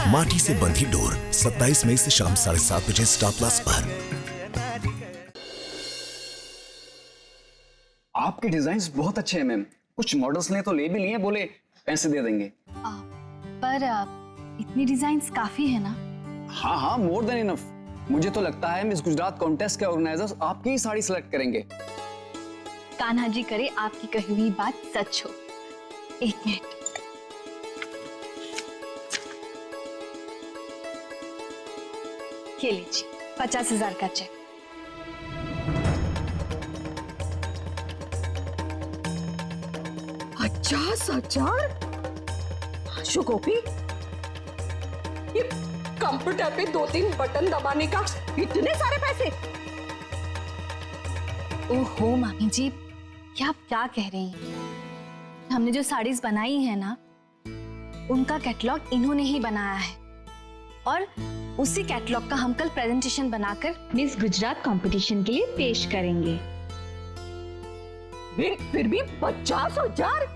माटी से बंधी डोर 27 मई से शाम 7:30 बजे स्टार प्लस पर। आपके डिजाइन्स बहुत अच्छे हैं मैम। कुछ मॉडल्स ने तो ले भी लिए, बोले पैसे दे देंगे। पर इतनी डिजाइन्स काफी है ना? हाँ हाँ, मोर देन इनफ। मुझे तो लगता है मिस गुजरात कॉन्टेस्ट के ऑर्गेनाइजर्स आपकी ही साड़ी सिलेक्ट करेंगे। कान्हा जी करे आपकी कही हुई बात सच हो। एक मिनट। ये लीजिए 50,000 का चेक। शो गोपी, ये कंप्यूटर पे 2-3 बटन दबाने का इतने सारे पैसे? ओहो मामी जी, क्या आप क्या कह रही हैं? हमने जो साड़ीज बनाई है ना, उनका कैटलॉग इन्होंने ही बनाया है और उसी कैटलॉग का हम कल प्रेजेंटेशन बनाकर मिस गुजरात कंपटीशन के लिए पेश करेंगे। फिर भी 50,000?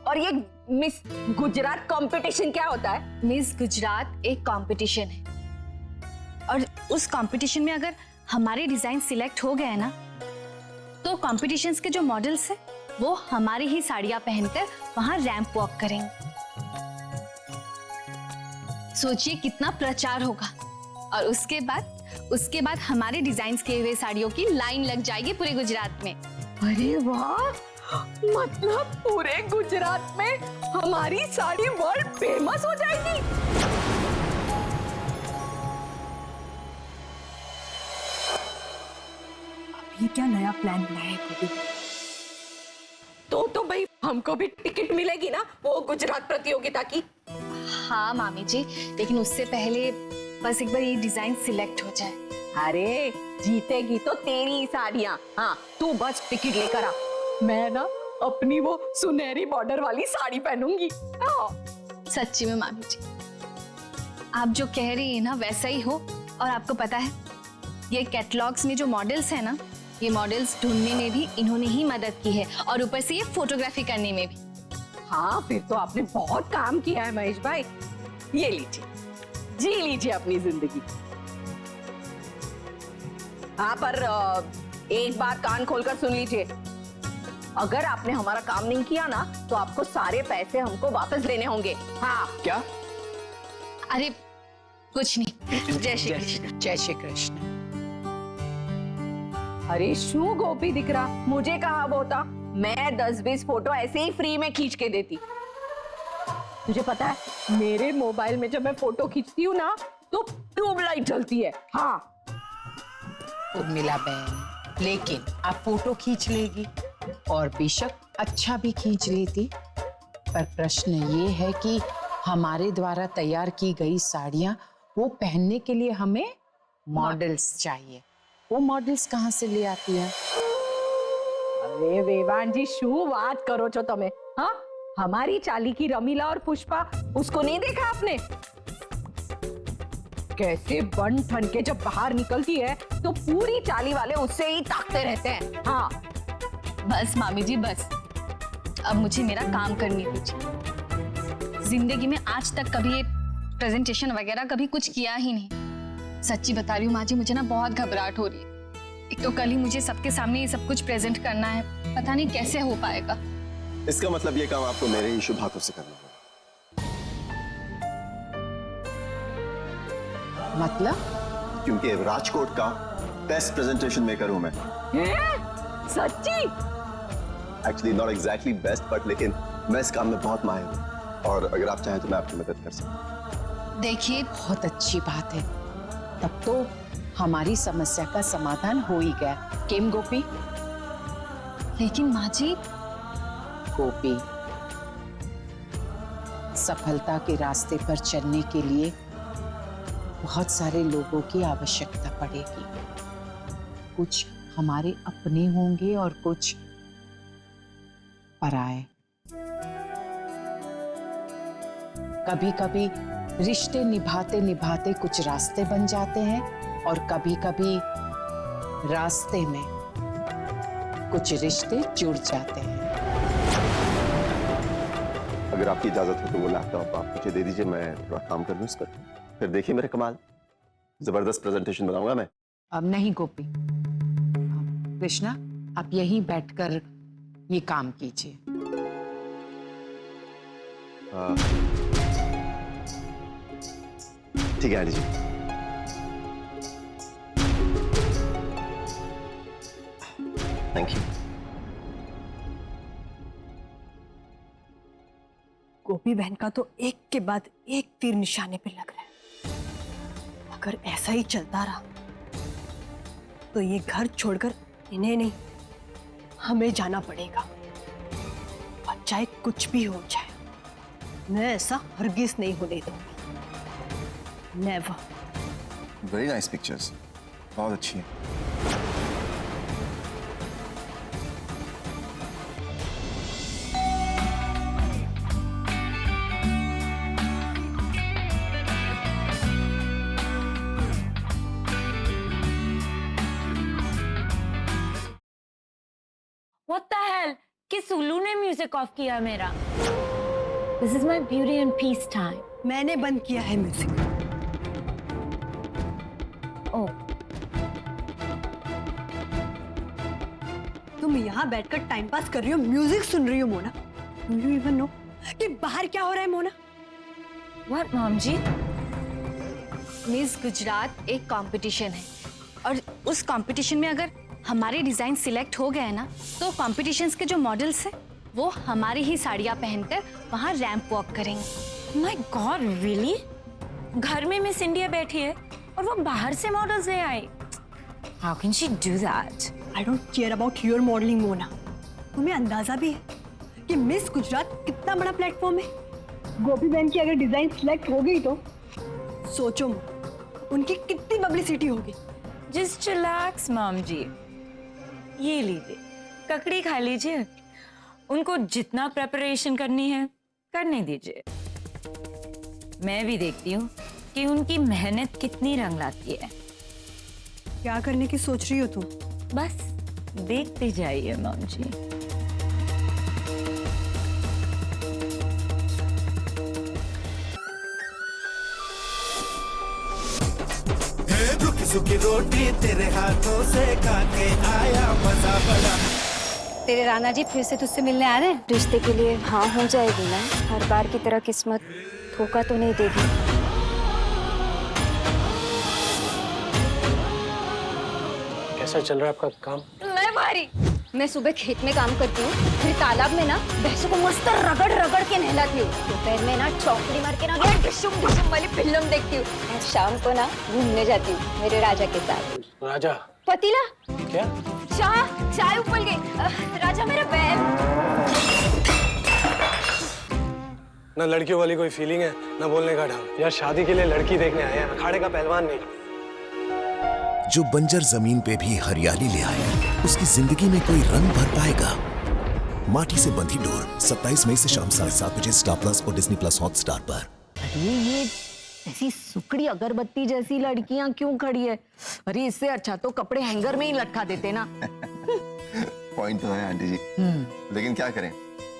और ये मिस गुजरात कंपटीशन क्या होता है? मिस गुजरात एक कंपटीशन है और उस कंपटीशन में अगर हमारे डिजाइन सिलेक्ट हो गए ना, तो कंपटीशंस के जो मॉडल्स हैं वो हमारी ही साड़ियां पहनकर वहां रैंप वॉक करेंगे। सोचिए कितना प्रचार होगा और उसके बाद हमारे डिजाइन्स किए हुए साड़ियों की लाइन लग जाएगी पूरे गुजरात में। अरे वाह, मतलब पूरे गुजरात में हमारी साड़ी वर्ल्ड फेमस हो जाएगी। अब ये क्या नया प्लान बनाया है? तो भाई हमको भी टिकट मिलेगी ना वो गुजरात प्रतियोगिता की? हाँ मामी जी, लेकिन उससे पहले बस एक बार ये डिजाइन सिलेक्ट हो जाए। अरे जीतेगी तो तेरी साड़ियां। हाँ, तू बस टिकट लेकर आ, मैं ना अपनी वो सुनहरी बॉर्डर वाली साड़ी पहनूंगी। सच्ची में मामी जी, आप जो कह रही है ना वैसा ही हो। और आपको पता है, ये कैटलॉग्स में जो मॉडल्स है ना, ये मॉडल्स ढूंढने में भी इन्होंने ही मदद की है और ऊपर से ये फोटोग्राफी करने में भी। हाँ, फिर तो आपने बहुत काम किया है महेश भाई। ये लीजिए, जी लीजिए अपनी जिंदगी। हाँ, पर एक बात कान खोलकर सुन लीजिए, अगर आपने हमारा काम नहीं किया ना, तो आपको सारे पैसे हमको वापस लेने होंगे। हाँ। क्या? अरे कुछ नहीं। जय श्री कृष्ण। जय श्री कृष्ण। अरे शू गोपी दिख रहा, मुझे कहा वो था, मैं 10-20 फोटो ऐसे ही फ्री में खींच के देती। तुझे पता है, मेरे मोबाइल में जब मैं फोटो खींचती हूँ ना, तो ट्यूबलाइट जलती है। हाँ उर्मिला बहन, लेकिन आप फोटो खींच लेगी और बेशक अच्छा भी खींच लेती, पर प्रश्न ये है कि हमारे द्वारा तैयार की गई साड़ियां वो पहनने के लिए हमें मॉडल्स चाहिए। वो मॉडल्स कहाँ से ले आती है? अरे वेवान जी, शू बात करो छो तमे? हाँ, हमारी चाली की रमीला और पुष्पा, उसको नहीं देखा आपने? कैसे बन ठन के जब बाहर निकलती है तो पूरी चाली वाले उससे ही ताकते रहते हैं। हाँ बस मामी जी बस, अब मुझे मेरा काम करने दीजिए। जिंदगी में आज तक कभी ये प्रेजेंटेशन वगैरह कभी कुछ किया ही नहीं। सच्ची बता रही हूँ माँ जी, मुझे ना बहुत घबराहट हो रही है। एक तो कल ही मुझे सबके सामने ये सब कुछ प्रेजेंट करना है, पता नहीं कैसे हो पाएगा। इसका मतलब ये काम आपको मेरे ही शुभ हाथों से करना होगा। मतलब? क्योंकि राजकोट का बेस्ट प्रेजेंटेशन मेकर हूं मैं। सच्ची? Actually not exactly best, but लेकिन मैं इस काम में बहुत माहिर हूं और अगर आप चाहें तो मैं आपकी मदद कर सकता हूं। देखिए, बहुत अच्छी बात है, तब तो हमारी समस्या का समाधान हो ही गया। केम गोपी? लेकिन माँ जी। गोपी, सफलता के रास्ते पर चलने के लिए बहुत सारे लोगों की आवश्यकता पड़ेगी। कुछ हमारे अपने होंगे और कुछ पराए। कभी कभी रिश्ते निभाते निभाते कुछ रास्ते बन जाते हैं और कभी कभी रास्ते में कुछ रिश्ते जुड़ जाते हैं। अगर आपकी इजाजत हो तो वो लैपटॉप आप मुझे दे दीजिए, मैं थोड़ा काम कर लूँ इस पर, फिर देखिए मेरे कमाल, जबरदस्त प्रेजेंटेशन बनाऊंगा मैं। अब नहीं गोपी, कृष्णा आप यहीं बैठकर ये काम कीजिए। ठीक है आंटी जी। Thank you. गोपी बहन का तो एक के बाद एक तीर निशाने पे लग रहा है। अगर ऐसा ही चलता रहा तो ये घर छोड़कर इन्हें नहीं, हमें जाना पड़ेगा। और चाहे कुछ भी हो जाए, मैं ऐसा हरगिज नहीं होने दूंगी। नेवर। वेरी नाइस पिक्चर्स, बहुत अच्छी है। What the hell? कि सुलू ने म्यूजिक ऑफ किया मेरा। This is my beauty and peace time. मैंने बंद किया है म्यूजिक। Oh, तुम यहाँ बैठकर टाइम पास कर रही हो, म्यूजिक सुन रही हो Mona? Do you even know कि बाहर क्या हो रहा है Mona? what mom ji? Miss Gujarat एक कंपटीशन है और उस कंपटीशन में अगर हमारे डिजाइन सिलेक्ट हो गए ना तो कंपटीशंस के जो मॉडल्स हैं वो हमारी ही साड़ियाँ पहनकर वहाँ रैंप वॉक करेंगे। My God, really? घर में मिस इंडिया बैठी है और वो बाहर से मॉडल्स ले आई। How can she do that? I don't care about your modeling Mona. तुम्हें अंदाजा भी है कि मिस गुजरात कितना बड़ा प्लेटफॉर्म है। गोपी बहन की अगर डिजाइन सिलेक्ट हो गई तो सोचो उनकी कितनी पब्लिसिटी होगी। Just relax मॉम जी। ये लीजिए, ककड़ी खा लीजिए। उनको जितना प्रेपरेशन करनी है करने दीजिए। मैं भी देखती हूँ कि उनकी मेहनत कितनी रंग लाती है। क्या करने की सोच रही हो तुम? बस देखते जाइए मॉम जी। सुखी रोटी तेरे हाथों से खाके आया मजा बड़ा। तेरे राणा जी फिर से तुझसे मिलने आ रहे हैं? रिश्ते के लिए हाँ हो जाएगी ना? हर बार की तरह किस्मत धोखा तो नहीं देगी। कैसा चल रहा है आपका काम? मैं भारी। मैं सुबह खेत में काम करती हूँ, फिर तालाब में ना भैंसों को मस्त रगड़ रगड़ के नहलाती हूँ। दोपहर में ना चौकड़ी मार के ना डिशुम डिशुम वाली फिल्म देखती हूँ। और शाम को ना घूमने जाती हूँ मेरे राजा के साथ। राजा? पतीला? क्या? चाय उबल गई। राजा मेरा बैल। ना लड़कियों वाली कोई फीलिंग है, ना बोलने का ढंग। यार शादी के लिए लड़की देखने आए हैं, अखाड़े का पहलवान नहीं। जो बंजर जमीन पे भी हरियाली ले आए, उसकी जिंदगी में कोई रंग भर पाएगा। माटी से बंधी डोर 27 मई से शाम 7:30 बजे स्टार प्लस और डिज्नी प्लस हॉटस्टार पर। ये ऐसी सुकड़ी अगरबत्ती जैसी लड़कियां क्यों खड़ी है? अरे इससे अच्छा तो कपड़े हैंगर में ही लटका देते ना। पॉइंट तो है आंटी जी, लेकिन क्या करें,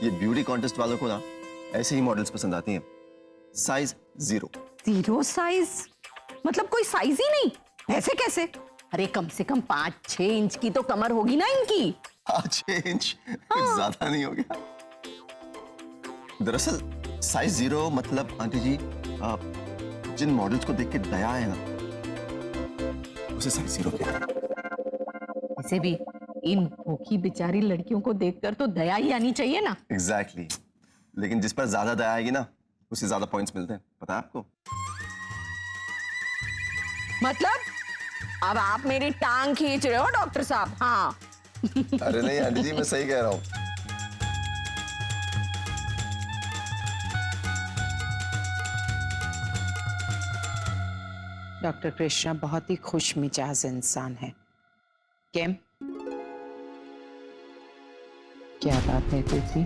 ये ब्यूटी कॉन्टेस्ट वालों को ना ऐसे ही मॉडल्स पसंद आती हैं। साइज 0। 0 साइज? मतलब कोई साइज ही नहीं? ऐसे कैसे? अरे कम से कम 5-6 इंच की तो कमर होगी ना इनकी। 5-6 इंच ज्यादा नहीं हो गया? दरअसल साइज 0 मतलब आंटी जी, जिन मॉडल्स को देख के दया है ना, उसे साइज 0 कहते हैं। वैसे भी इन भूखी बेचारी लड़कियों को देखकर तो दया ही आनी चाहिए ना। एग्जैक्टली। लेकिन जिस पर ज्यादा दया आएगी ना, उससे ज्यादा पॉइंट्स मिलते हैं, पता है आपको? मतलब अब आप मेरी टांग खींच रहे हो डॉक्टर साहब? हाँ। अरे नहीं आंटी जी, मैं सही कह रहा हूँ। डॉक्टर कृष्णा बहुत ही खुश मिजाज इंसान है। केम? क्या बात है बेटी?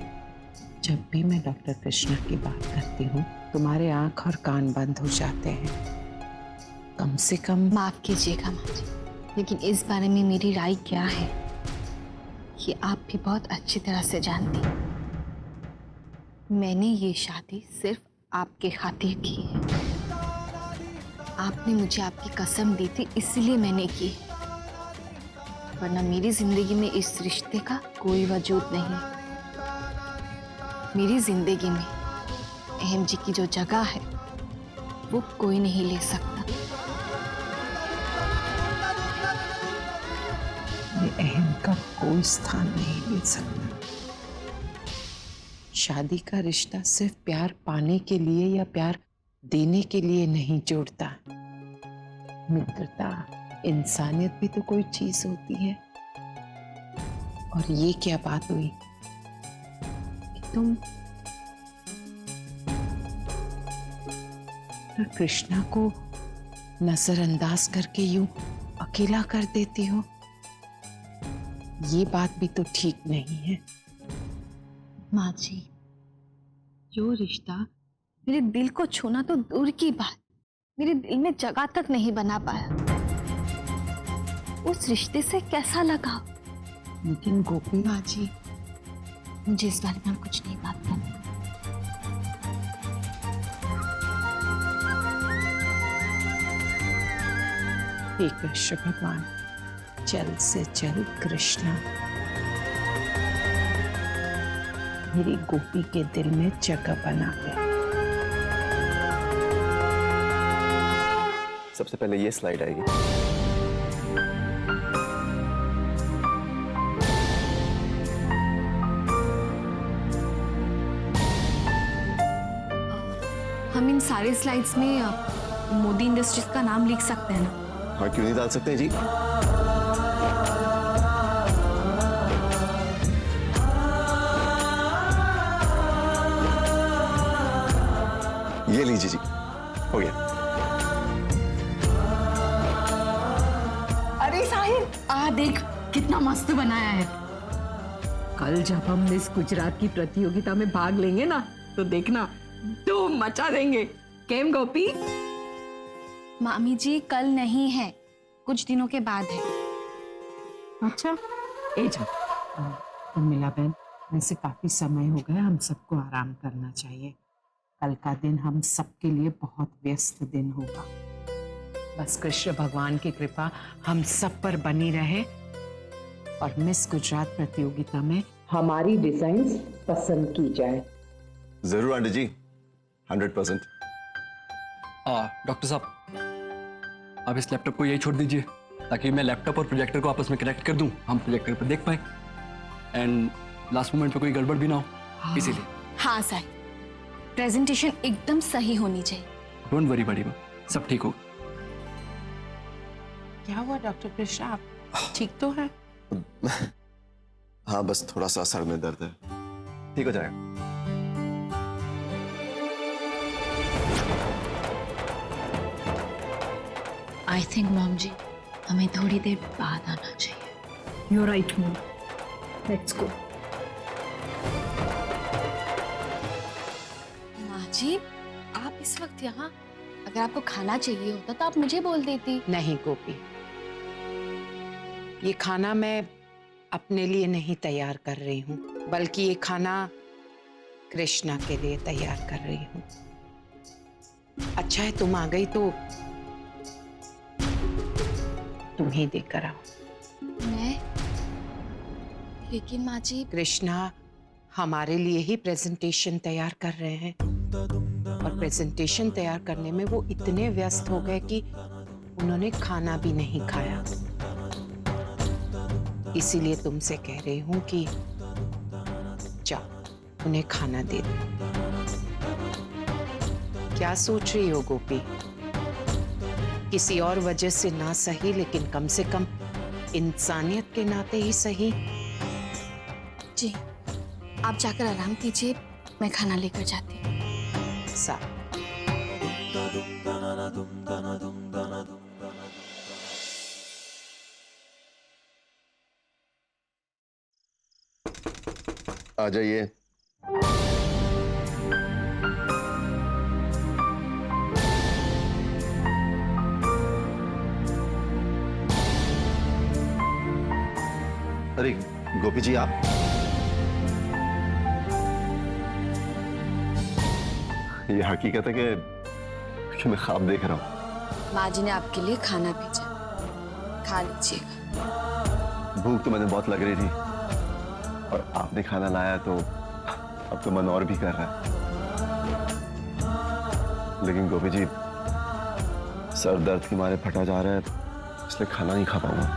जब भी मैं डॉक्टर कृष्णा की बात करती हूँ तुम्हारे आंख और कान बंद हो जाते हैं। कम से कम माफ कीजिएगा माँ जी, लेकिन इस बारे में मेरी राय क्या है कि आप भी बहुत अच्छी तरह से जानती हैं, मैंने ये शादी सिर्फ आपके खातिर की है। आपने मुझे आपकी कसम दी थी, इसलिए मैंने की, वरना मेरी जिंदगी में इस रिश्ते का कोई वजूद नहीं। मेरी जिंदगी में अहम जी की जो जगह है वो कोई नहीं ले सकता। ये अहम का कोई स्थान नहीं ले सकता। शादी का रिश्ता सिर्फ प्यार पाने के लिए या प्यार देने के लिए नहीं जोड़ता। मित्रता, इंसानियत भी तो कोई चीज होती है। और ये क्या बात हुई कि तुम कृष्णा को नजरअंदाज करके यूं अकेला कर देती हो? ये बात भी तो ठीक नहीं है। माँ जी, जो रिश्ता मेरे दिल को छूना तो दूर की बात, मेरे दिल में जगह तक नहीं बना पाया, उस रिश्ते से कैसा लगा? लेकिन गोपी, माँ जी, मुझे इस बारे में कुछ नहीं बात करनी। हे कृष्ण भगवान, जल्द से जल्द कृष्णा मेरी गोपी के दिल में जगह बना दे। सबसे पहले ये स्लाइड आएगी। हम इन सारे स्लाइड्स में मोदी इंडस्ट्रीज का नाम लिख सकते हैं ना? हाँ, क्यों नहीं डाल सकते हैं जी? ये लीजिए जी, हो गया। अरे साहिल, देख कितना मस्त बनाया है। कल जब हम मिस गुजरात की प्रतियोगिता में भाग लेंगे ना, तो देखना धूम मचा देंगे। केम गोपी? मामी जी, कल नहीं है, कुछ दिनों के बाद है। अच्छा, ए जा। उर्मिला बहन, वैसे काफी समय हो गया, हम सबको आराम करना चाहिए। कल का दिन हम सबके लिए बहुत व्यस्त दिन होगा। बस कृष्ण भगवान की कृपा हम सब पर बनी रहे और मिस गुजरात प्रतियोगिता में हमारी डिजाइन पसंद की जाए। जरूर आंटी जी, 100%। डॉक्टर साहब, आप इस लैपटॉप को यही छोड़ दीजिए ताकि मैं लैपटॉप और प्रोजेक्टर को आपस में कनेक्ट कर दूं, हम प्रोजेक्टर पर देख पाए एंड लास्ट मोमेंट पे कोई गड़बड़ भी ना हो, इसीलिए। हाँ साहिल, प्रेजेंटेशन एकदम सही होनी चाहिए। डोंट वरी बड़ी माँ, सब ठीक होगा। क्या हुआ डॉक्टर कृष्णा, आप ठीक तो है? हाँ, बस थोड़ा सा सर में दर्द है, ठीक हो जाएगा। आई थिंक मॉम जी, हमें थोड़ी देर बाद आना चाहिए। You're right, Mom. Let's go. माँ जी, आप इस वक्त यहाँ? अगर आपको खाना चाहिए होता तो आप मुझे बोल देती। नहीं गोपी, ये खाना मैं अपने लिए नहीं तैयार कर रही हूँ, बल्कि ये खाना कृष्णा के लिए तैयार कर रही हूँ। अच्छा है तुम आ गई तो तुम्हें देकर आओ। मैं? लेकिन माँ जी, कृष्णा हमारे लिए ही प्रेजेंटेशन तैयार कर रहे हैं और प्रेजेंटेशन तैयार करने में वो इतने व्यस्त हो गए कि उन्होंने खाना भी नहीं खाया। इसीलिए तुमसे कह रही हूं कि जाओ उन्हें खाना दे दो। क्या सोच रही हो गोपी? किसी और वजह से ना सही, लेकिन कम से कम इंसानियत के नाते ही सही। जी आप जाकर आराम कीजिए, मैं खाना लेकर जाती हूँ। सा आ जाइए। अरे गोपी जी आप ये हकीकत है कि मैं ख्वाब देख रहा हूँ। माँ जी ने आपके लिए खाना भेजा, खा लीजिएगा। भूख तो मैंने बहुत लग रही थी और आपने खाना लाया तो अब तो मन और भी कर रहा है। लेकिन गोपी जी सर दर्द के मारे फटा जा रहा है, इसलिए खाना नहीं खा पाऊंगा।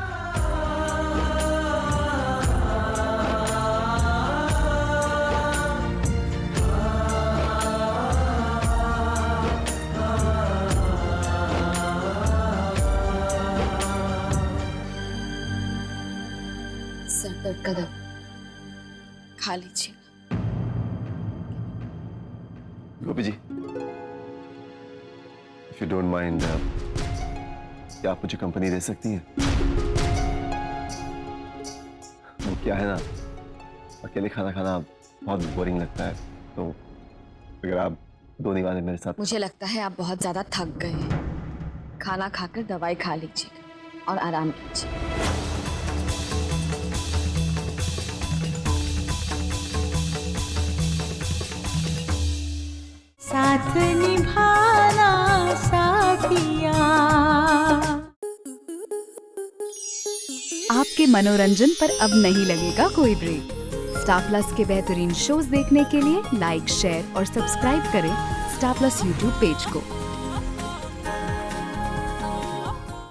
सर दर्द का दवा खा लीजिएगा। गोपी जी इफ यू डोंट माइंड क्या आप मुझे कंपनी दे सकती हैं? वो क्या है ना, अकेले खाना खाना बहुत बोरिंग लगता है, तो अगर आप दो निवाले मेरे साथ। मुझे लगता है आप बहुत ज्यादा थक गए हैं। खाना खाकर दवाई खा लीजिएगा और आराम कीजिए। साथ निभाना साथिया। आपके मनोरंजन पर अब नहीं लगेगा कोई ब्रेक। स्टार प्लस के बेहतरीन शोज देखने के लिए लाइक, शेयर और सब्सक्राइब करें स्टार प्लस यूट्यूब पेज को।